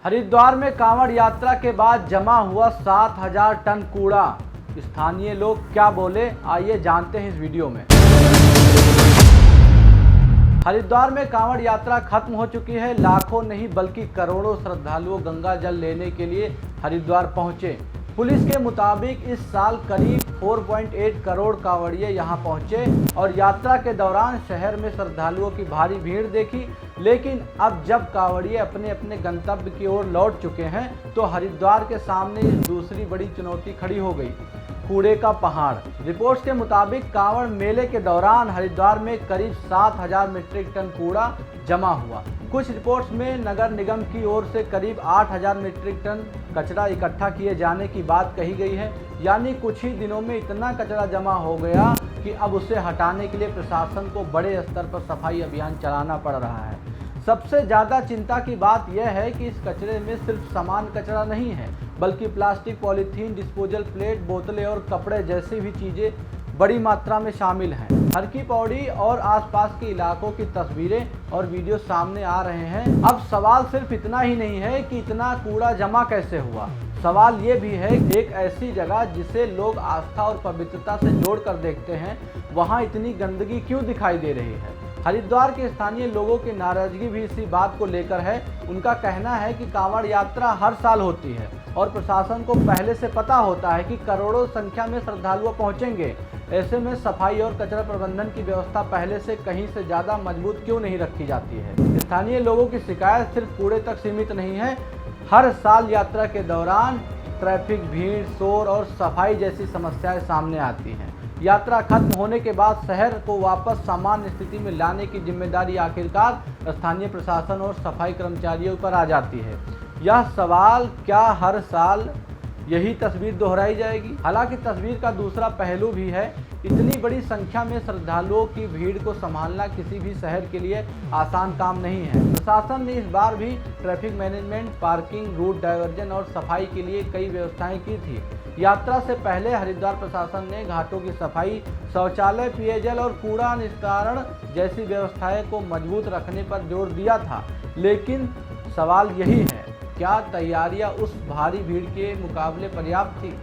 हरिद्वार में कांवड़ यात्रा के बाद जमा हुआ 7,000 टन कूड़ा। स्थानीय लोग क्या बोले, आइए जानते हैं इस वीडियो में। हरिद्वार में कांवड़ यात्रा खत्म हो चुकी है। लाखों नहीं बल्कि करोड़ों श्रद्धालुओं गंगा जल लेने के लिए हरिद्वार पहुंचे। पुलिस के मुताबिक इस साल करीब 4.8 करोड़ कांवड़िए यहां पहुंचे और यात्रा के दौरान शहर में श्रद्धालुओं की भारी भीड़ देखी। लेकिन अब जब कांवड़िए अपने अपने गंतव्य की ओर लौट चुके हैं तो हरिद्वार के सामने इस दूसरी बड़ी चुनौती खड़ी हो गई, कूड़े का पहाड़। रिपोर्ट्स के मुताबिक कांवड़ मेले के दौरान हरिद्वार में करीब 7,000 मीट्रिक टन कूड़ा जमा हुआ। कुछ रिपोर्ट्स में नगर निगम की ओर से करीब 8,000 मीट्रिक टन कचरा इकट्ठा किए जाने की बात कही गई है। यानी कुछ ही दिनों में इतना कचरा जमा हो गया कि अब उसे हटाने के लिए प्रशासन को बड़े स्तर पर सफाई अभियान चलाना पड़ रहा है। सबसे ज़्यादा चिंता की बात यह है कि इस कचरे में सिर्फ सामान कचरा नहीं है, बल्कि प्लास्टिक, पॉलीथीन, डिस्पोजल प्लेट, बोतलें और कपड़े जैसी भी चीज़ें बड़ी मात्रा में शामिल हैं। हर की पौड़ी और आसपास के इलाकों की तस्वीरें और वीडियो सामने आ रहे हैं। अब सवाल सिर्फ इतना ही नहीं है कि इतना कूड़ा जमा कैसे हुआ, सवाल ये भी है एक ऐसी जगह जिसे लोग आस्था और पवित्रता से जोड़कर देखते हैं, वहाँ इतनी गंदगी क्यों दिखाई दे रही है। हरिद्वार के स्थानीय लोगों की नाराजगी भी इसी बात को लेकर है। उनका कहना है कि कांवड़ यात्रा हर साल होती है और प्रशासन को पहले से पता होता है कि करोड़ों संख्या में श्रद्धालु पहुंचेंगे। ऐसे में सफाई और कचरा प्रबंधन की व्यवस्था पहले से कहीं से ज़्यादा मजबूत क्यों नहीं रखी जाती है। स्थानीय लोगों की शिकायत सिर्फ कूड़े तक सीमित नहीं है। हर साल यात्रा के दौरान ट्रैफिक, भीड़, शोर और सफाई जैसी समस्याएं सामने आती हैं। यात्रा खत्म होने के बाद शहर को वापस सामान्य स्थिति में लाने की जिम्मेदारी आखिरकार स्थानीय प्रशासन और सफाई कर्मचारियों पर आ जाती है। यह सवाल, क्या हर साल यही तस्वीर दोहराई जाएगी? हालांकि तस्वीर का दूसरा पहलू भी है। इतनी बड़ी संख्या में श्रद्धालुओं की भीड़ को संभालना किसी भी शहर के लिए आसान काम नहीं है। प्रशासन ने इस बार भी traffic management, parking, route diversion और सफाई के लिए कई व्यवस्थाएं की थी। यात्रा से पहले हरिद्वार प्रशासन ने घाटों की सफाई, शौचालय, पेयजल और कूड़ा निस्तारण जैसी व्यवस्थाएं को मजबूत रखने पर जोर दिया था। लेकिन सवाल यही है, क्या तैयारियां उस भारी भीड़ के मुकाबले पर्याप्त थी?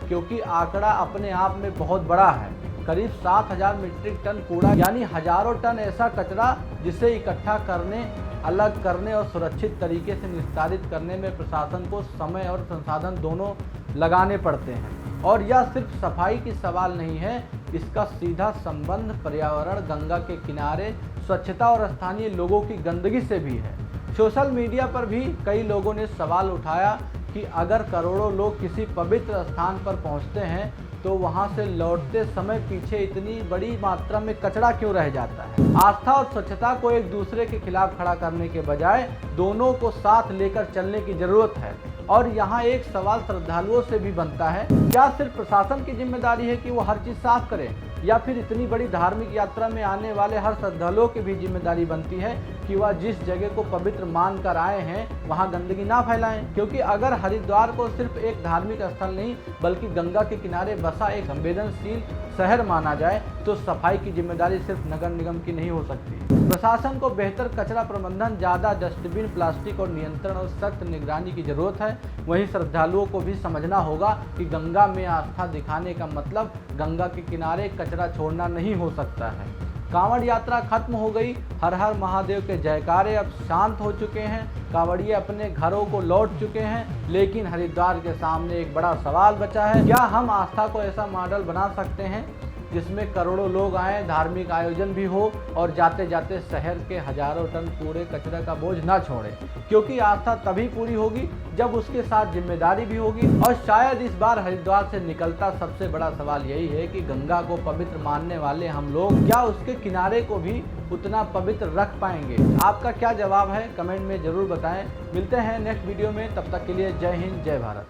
क्योंकि आंकड़ा अपने आप में बहुत बड़ा है। करीब 7,000 मीट्रिक टन कूड़ा, यानी हजारों टन ऐसा कचरा जिसे इकट्ठा करने, अलग करने और सुरक्षित तरीके से निस्तारित करने में प्रशासन को समय और संसाधन दोनों लगाने पड़ते हैं। और यह सिर्फ सफाई की सवाल नहीं है, इसका सीधा संबंध पर्यावरण, गंगा के किनारे स्वच्छता और स्थानीय लोगों की गंदगी से भी है। सोशल मीडिया पर भी कई लोगों ने सवाल उठाया कि अगर करोड़ों लोग किसी पवित्र स्थान पर पहुंचते हैं तो वहां से लौटते समय पीछे इतनी बड़ी मात्रा में कचरा क्यों रह जाता है। आस्था और स्वच्छता को एक दूसरे के खिलाफ खड़ा करने के बजाय दोनों को साथ लेकर चलने की जरूरत है। और यहाँ एक सवाल श्रद्धालुओं से भी बनता है, क्या सिर्फ प्रशासन की जिम्मेदारी है कि वो हर चीज़ साफ करे, या फिर इतनी बड़ी धार्मिक यात्रा में आने वाले हर श्रद्धालुओं की भी जिम्मेदारी बनती है कि वह जिस जगह को पवित्र मानकर आए हैं वहां गंदगी ना फैलाएं। क्योंकि अगर हरिद्वार को सिर्फ एक धार्मिक स्थल नहीं बल्कि गंगा के किनारे बसा एक संवेदनशील शहर माना जाए तो सफाई की जिम्मेदारी सिर्फ नगर निगम की नहीं हो सकती। प्रशासन को बेहतर कचरा प्रबंधन, ज़्यादा डस्टबिन, प्लास्टिक और नियंत्रण और सख्त निगरानी की जरूरत है। वहीं श्रद्धालुओं को भी समझना होगा कि गंगा में आस्था दिखाने का मतलब गंगा के किनारे कचरा छोड़ना नहीं हो सकता है। कांवड़ यात्रा खत्म हो गई। हर हर महादेव के जयकारे अब शांत हो चुके हैं। कांवड़िए अपने घरों को लौट चुके हैं। लेकिन हरिद्वार के सामने एक बड़ा सवाल बचा है, क्या हम आस्था को ऐसा मॉडल बना सकते हैं जिसमें करोड़ों लोग आएँ, धार्मिक आयोजन भी हो और जाते जाते शहर के हजारों टन कूड़े कचरे का बोझ ना छोड़े? क्योंकि आस्था तभी पूरी होगी जब उसके साथ जिम्मेदारी भी होगी। और शायद इस बार हरिद्वार से निकलता सबसे बड़ा सवाल यही है कि गंगा को पवित्र मानने वाले हम लोग क्या उसके किनारे को भी उतना पवित्र रख पाएंगे? आपका क्या जवाब है, कमेंट में जरूर बताएं। मिलते हैं नेक्स्ट वीडियो में, तब तक के लिए जय हिंद, जय भारत।